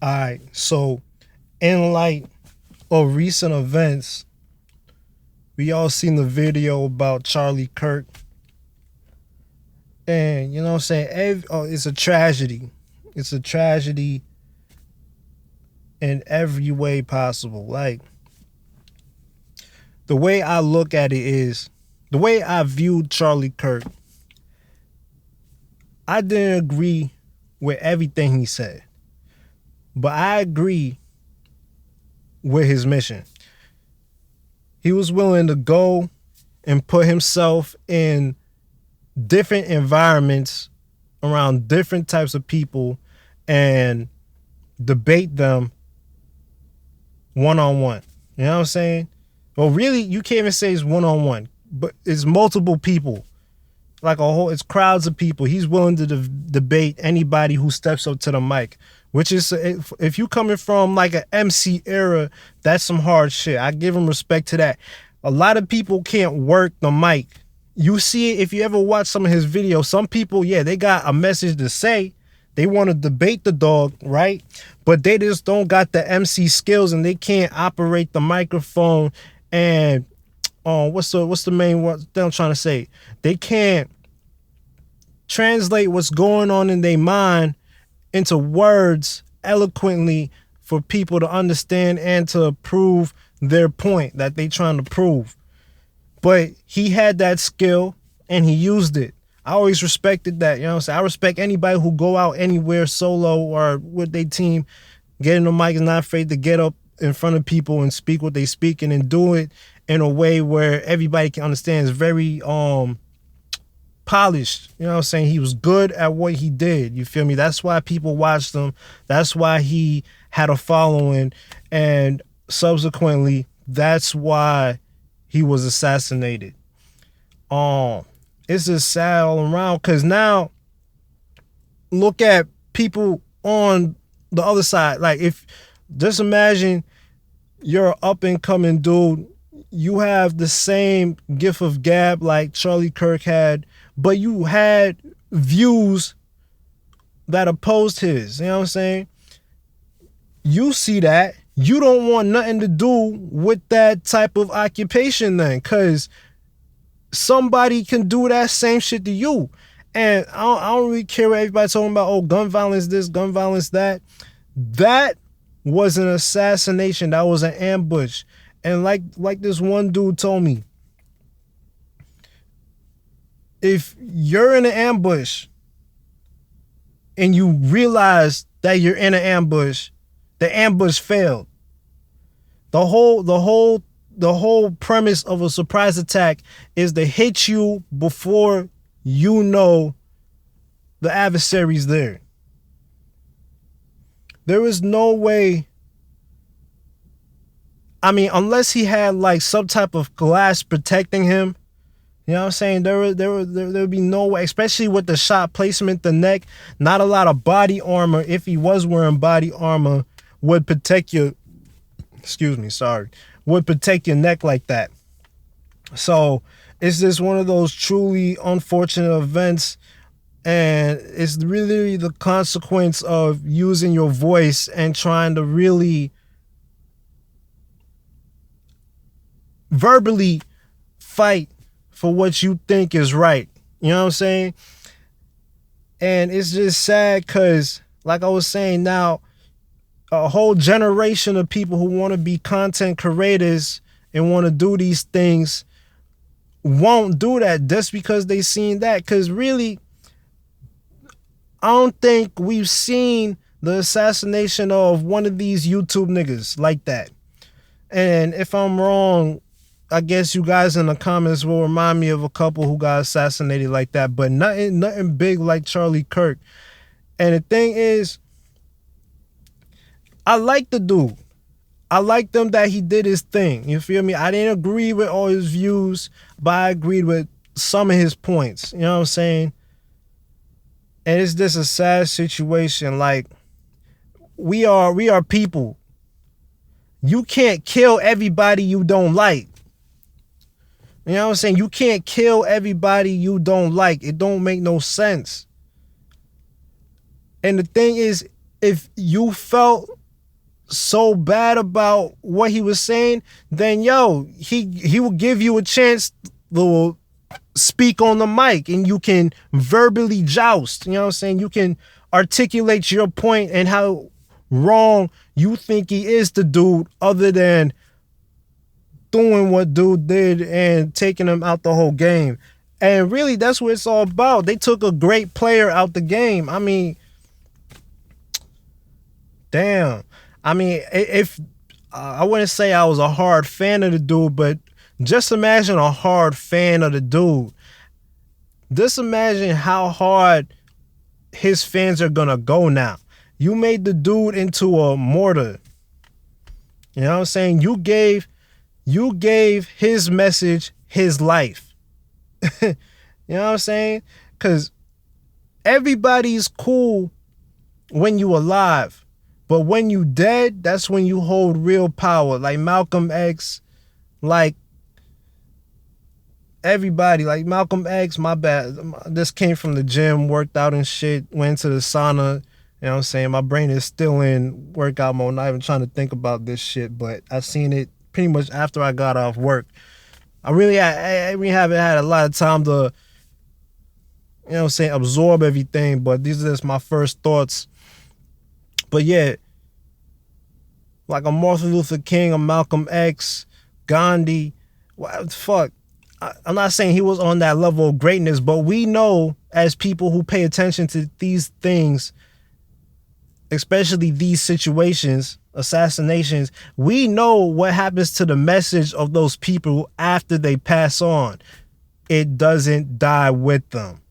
All right. So, in light of recent events, we all seen the video about Charlie Kirk. And, you know what I'm saying? It's a tragedy. It's a tragedy in every way possible. Like, the way I look at it is the way I viewed Charlie Kirk. I didn't agree with everything he said, but I agree with his mission. He was willing to go and put himself in different environments around different types of people and debate them one on one. You know what I'm saying? Well, really, you can't even say it's one on one, but it's multiple people, like it's crowds of people. He's willing to debate anybody who steps up to the mic, which is, if you coming from like an MC era, that's some hard shit. I give him respect to that. A lot of people can't work the mic. You see it if you ever watch some of his videos. Some people, yeah, they got a message to say. They want to debate the dog, right? But they just don't got the MC skills and they can't operate the microphone. And what's the main one that I'm trying to say? They can't translate what's going on in their mind into words eloquently for people to understand and to prove their point that they trying to prove. But he had that skill and he used it. I always respected that. You know what I'm saying? I respect anybody who go out anywhere solo or with their team, get in the mic and not afraid to get up in front of people and speak what they speaking and do it in a way where everybody can understand. It's very polished. You know what I'm saying? He was good at what he did. You feel me? That's why people watched him. That's why he had a following. And subsequently, that's why he was assassinated. It's just sad all around because now look at people on the other side. Like, if just imagine you're an up and coming dude, you have the same gift of gab like Charlie Kirk had, but you had views that opposed his. You know what I'm saying? You see that. You don't want nothing to do with that type of occupation then, because somebody can do that same shit to you. And I don't really care what everybody's talking about, oh, gun violence this, gun violence that. That was an assassination. That was an ambush. And like this one dude told me, if you're in an ambush and you realize that you're in an ambush, the ambush failed. The whole premise of a surprise attack is to hit you before you know the adversary's there. There is no way. I mean, unless he had like some type of glass protecting him, you know what I'm saying? There would be no way, especially with the shot placement, the neck. Not a lot of body armor, if he was wearing body armor, would protect your, would protect your neck like that. So it's just one of those truly unfortunate events. And it's really the consequence of using your voice and trying to really verbally fight for what you think is right. You know what I'm saying? And it's just sad because, like I was saying, now a whole generation of people who want to be content creators and want to do these things won't do that just because they seen that. Because really, I don't think we've seen the assassination of one of these YouTube niggas like that. And if I'm wrong, I guess you guys in the comments will remind me of a couple who got assassinated like that, but nothing big like Charlie Kirk. And the thing is, I like the dude. I like them that he did his thing. You feel me? I didn't agree with all his views, but I agreed with some of his points. You know what I'm saying? And it's just a sad situation. Like, we are people. You can't kill everybody you don't like. You know what I'm saying? You can't kill everybody you don't like. It don't make no sense. And the thing is, if you felt so bad about what he was saying, then he will give you a chance to speak on the mic and you can verbally joust. You know what I'm saying? You can articulate your point and how wrong you think he is the dude, other than doing what dude did and taking him out the whole game. And really, that's what it's all about. They took a great player out the game. I mean, damn. I mean, if I wouldn't say I was a hard fan of the dude, but just imagine a hard fan of the dude. Just imagine how hard his fans are gonna go now. You made the dude into a martyr. You know what I'm saying? You gave his message his life. You know what I'm saying? Because everybody's cool when you alive. But when you dead, that's when you hold real power. Like Malcolm X, like everybody, like Malcolm X, my bad. This came from the gym, worked out and shit, went to the sauna. You know what I'm saying? My brain is still in workout mode, not even trying to think about this shit, but I seen it pretty much after I got off work. I really haven't had a lot of time to, you know what I'm saying, absorb everything, but these are just my first thoughts. But yeah, like a Martin Luther King, a Malcolm X, Gandhi, what the fuck? I'm not saying he was on that level of greatness, but we know as people who pay attention to these things, especially these situations, assassinations, we know what happens to the message of those people after they pass on. It doesn't die with them.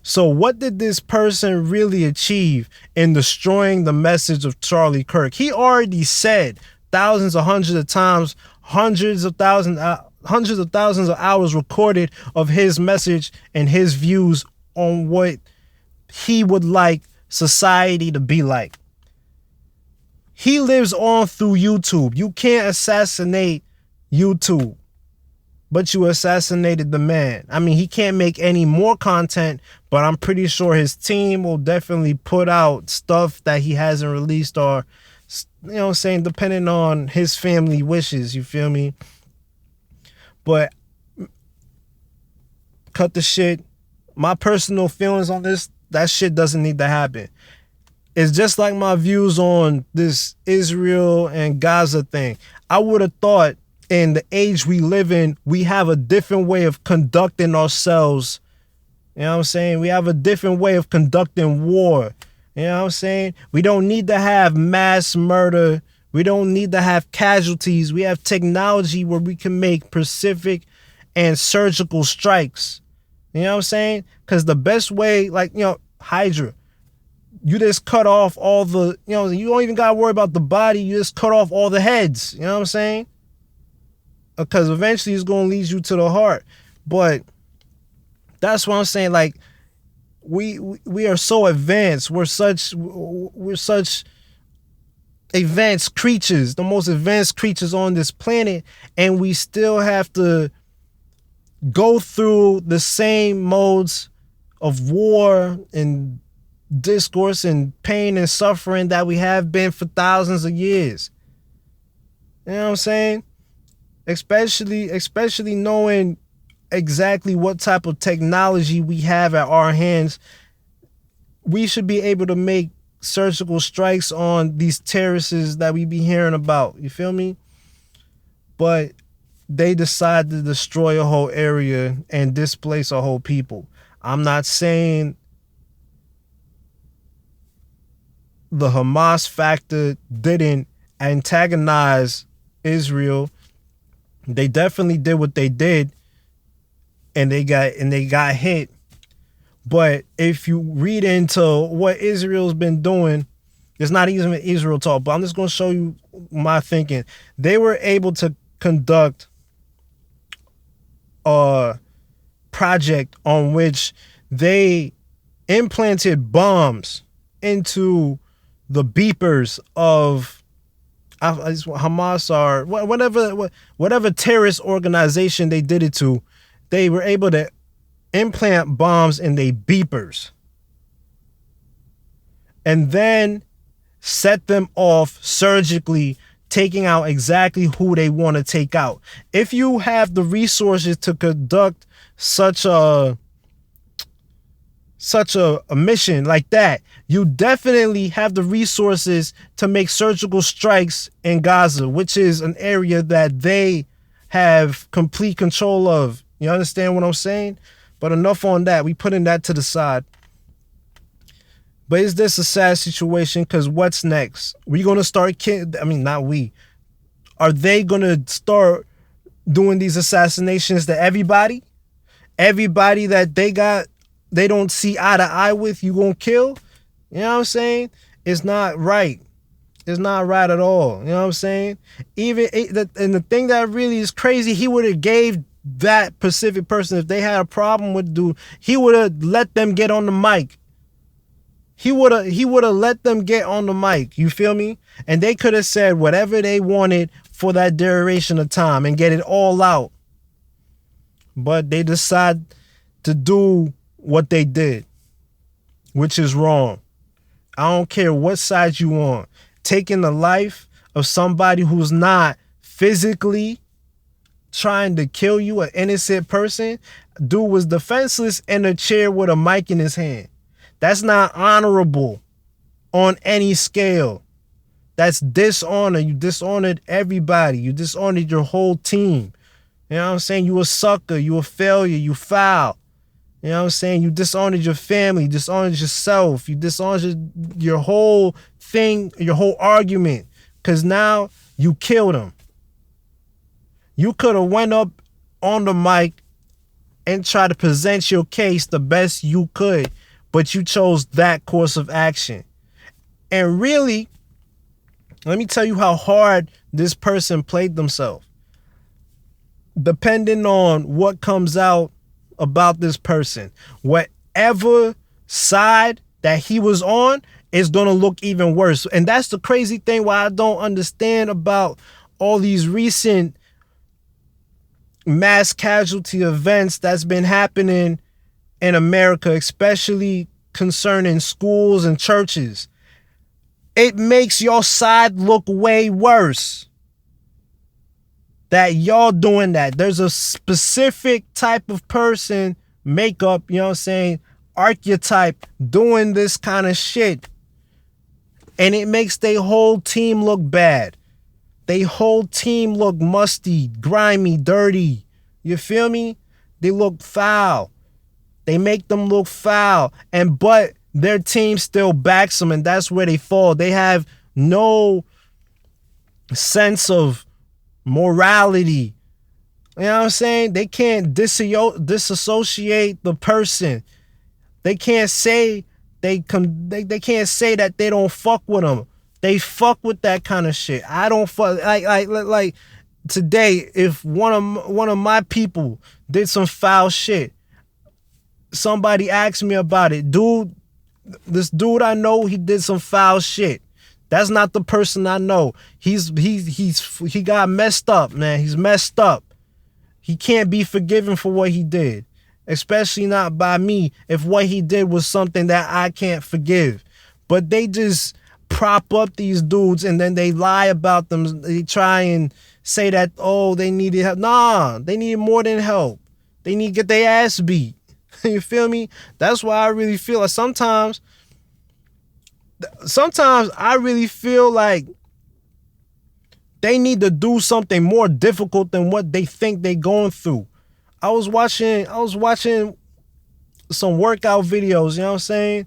So what did this person really achieve in destroying the message of Charlie Kirk? He already said thousands or hundreds of times, hundreds of thousands of hours recorded of his message and his views on what he would like society to be like. He lives on through YouTube. You can't assassinate YouTube, but you assassinated the man. I mean, he can't make any more content, but I'm pretty sure his team will definitely put out stuff that he hasn't released, or, you know what I'm saying, depending on his family wishes, you feel me? But cut the shit. My personal feelings on this, that shit doesn't need to happen. It's just like my views on this Israel and Gaza thing. I would have thought in the age we live in, we have a different way of conducting ourselves. You know what I'm saying? We have a different way of conducting war. You know what I'm saying? We don't need to have mass murder. We don't need to have casualties. We have technology where we can make specific and surgical strikes. You know what I'm saying? Because the best way, like, you know, Hydra, you just cut off all the, you know, you don't even got to worry about the body. You just cut off all the heads. You know what I'm saying? Because eventually it's going to lead you to the heart. But that's what I'm saying. Like, we are so advanced. We're such advanced creatures, the most advanced creatures on this planet, and we still have to go through the same modes of war and discourse and pain and suffering that we have been for thousands of years. You know what I'm saying? Especially knowing exactly what type of technology we have at our hands, we should be able to make surgical strikes on these terrorists that we be hearing about. You feel me? But they decide to destroy a whole area and displace a whole people. I'm not saying the Hamas factor didn't antagonize Israel. They definitely did what they did, and they got hit. But if you read into what Israel's been doing, it's not even Israel talk, but I'm just going to show you my thinking. They were able to conduct a project on which they implanted bombs into the beepers of Hamas or whatever terrorist organization they did it to. They were able to implant bombs in their beepers. and then set them off surgically, taking out exactly who they want to take out. If you have the resources to conduct such a mission like that, you definitely have the resources to make surgical strikes in Gaza, which is an area that they have complete control of. You understand what I'm saying? But enough on that. We putting that to the side. But is this a sad situation? Because what's next? We going to start not we. Are they going to start doing these assassinations to everybody? Everybody that they don't see eye to eye with, you gonna kill? You know what I'm saying? It's not right. It's not right at all. You know what I'm saying? And the thing that really is crazy, he would have gave that specific person, if they had a problem with dude, he would have let them get on the mic. He would have let them get on the mic. You feel me? And they could have said whatever they wanted for that duration of time and get it all out. But they decide to do what they did, which is wrong. I don't care what side you on. Taking the life of somebody who's not physically trying to kill you, an innocent person. Dude was defenseless in a chair with a mic in his hand. That's not honorable on any scale. That's dishonor. You dishonored everybody. You dishonored your whole team. You know what I'm saying? You a sucker. You a failure. You foul. You know what I'm saying? You dishonored your family, dishonored yourself, you dishonored your whole thing, your whole argument, because now you killed him. You could have went up on the mic and tried to present your case the best you could, but you chose that course of action. And really, let me tell you how hard this person played themselves. Depending on what comes out about this person, whatever side that he was on is going to look even worse. And that's the crazy thing why I don't understand about all these recent mass casualty events that's been happening in America, especially concerning schools and churches. It makes your side look way worse that y'all doing that. There's a specific type of person, makeup, you know what I'm saying, archetype doing this kind of shit. And it makes their whole team look bad. They whole team look musty, grimy, dirty. You feel me? They look foul. They make them look foul. But their team still backs them, and that's where they fall. They have no sense of morality. You know what I'm saying? They can't disassociate the person. They can't say they can't say that they don't fuck with them. They fuck with that kind of shit. I don't fuck like today. If one of my people did some foul shit, somebody asked me about it. This dude I know, he did some foul shit. That's not the person I know. He got messed up, man. He's messed up. He can't be forgiven for what he did, especially not by me if what he did was something that I can't forgive. But they just prop up these dudes and then they lie about them. They try and say that, oh, they needed help. Nah, they needed more than help. They need to get their ass beat. You feel me? That's why I really feel like sometimes I really feel like they need to do something more difficult than what they think they're going through. I was watching some workout videos, you know what I'm saying?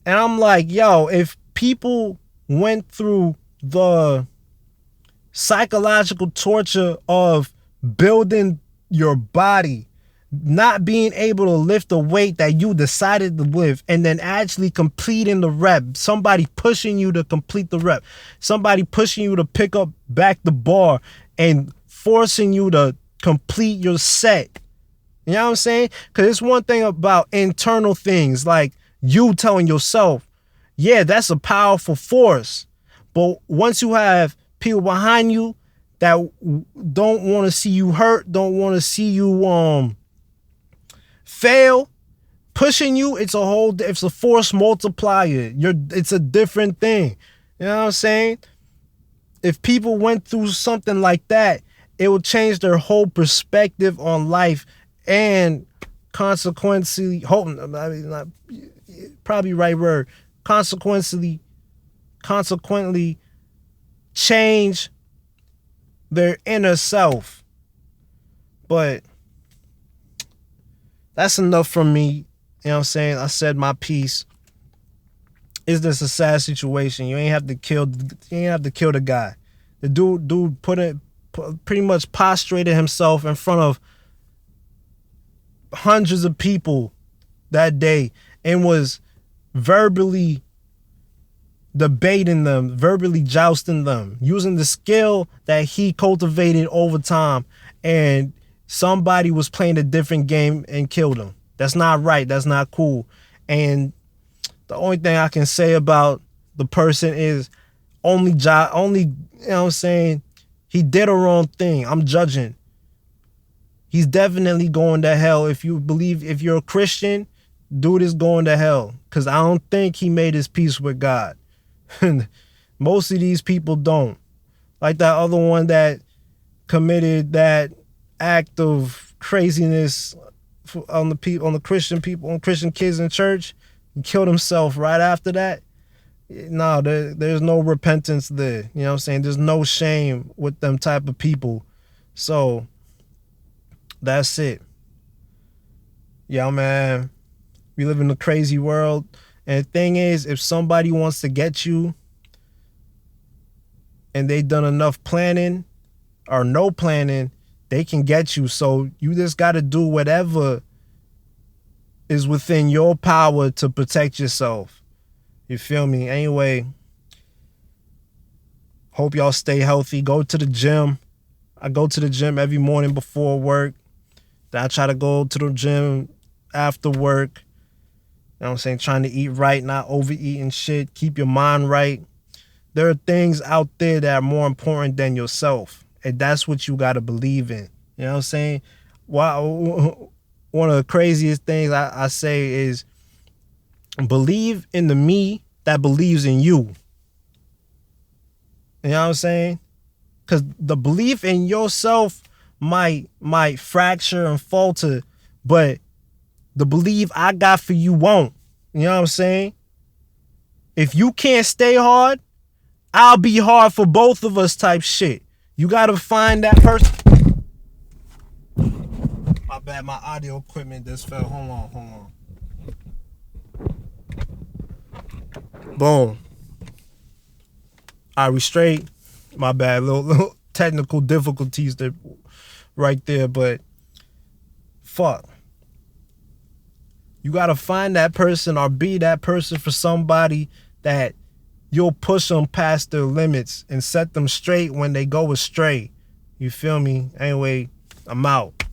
And I'm like, yo, if people went through the psychological torture of building your body, not being able to lift the weight that you decided to lift, and then actually completing the rep, somebody pushing you to complete the rep, somebody pushing you to pick up back the bar and forcing you to complete your set. You know what I'm saying? Because it's one thing about internal things like you telling yourself, yeah, that's a powerful force. But once you have people behind you that don't want to see you hurt, don't want to see you fail, pushing you, it's a force multiplier. It's a different thing. You know what I'm saying? If people went through something like that, it would change their whole perspective on life and consequently, probably right word, consequently change their inner self. But that's enough from me. You know what I'm saying? I said my piece. Is this a sad situation? You ain't have to kill the guy. The dude pretty much prostrated himself in front of hundreds of people that day and was verbally debating them, verbally jousting them, using the skill that he cultivated over time, and somebody was playing a different game and killed him. That's not right. That's not cool. And the only thing I can say about the person is only, you know what I'm saying, he did a wrong thing. I'm judging. He's definitely going to hell. If you're a Christian, dude is going to hell. Because I don't think he made his peace with God. Most of these people don't. Like that other one that committed that act of craziness on the Christian people, on Christian kids in church. He killed himself right after that. No, there's no repentance there. You know what I'm saying? There's no shame with them type of people. So that's it. Yeah, man. We live in a crazy world. And the thing is, if somebody wants to get you and they done enough planning or no planning, they can get you. So you just got to do whatever is within your power to protect yourself. You feel me? Anyway, hope y'all stay healthy. Go to the gym. I go to the gym every morning before work. Then I try to go to the gym after work. You know what I'm saying? Trying to eat right, not overeating shit. Keep your mind right. There are things out there that are more important than yourself. And that's what you got to believe in. You know what I'm saying? Wow. One of the craziest things I say is believe in the me that believes in you. You know what I'm saying? Because the belief in yourself might fracture and falter, but the belief I got for you won't. You know what I'm saying? If you can't stay hard, I'll be hard for both of us type shit. You got to find that person. My bad, my audio equipment just fell. Hold on. Boom. All right, we straight. My bad, little technical difficulties that right there, but fuck. You gotta find that person or be that person for somebody that you'll push them past their limits and set them straight when they go astray. You feel me? Anyway, I'm out.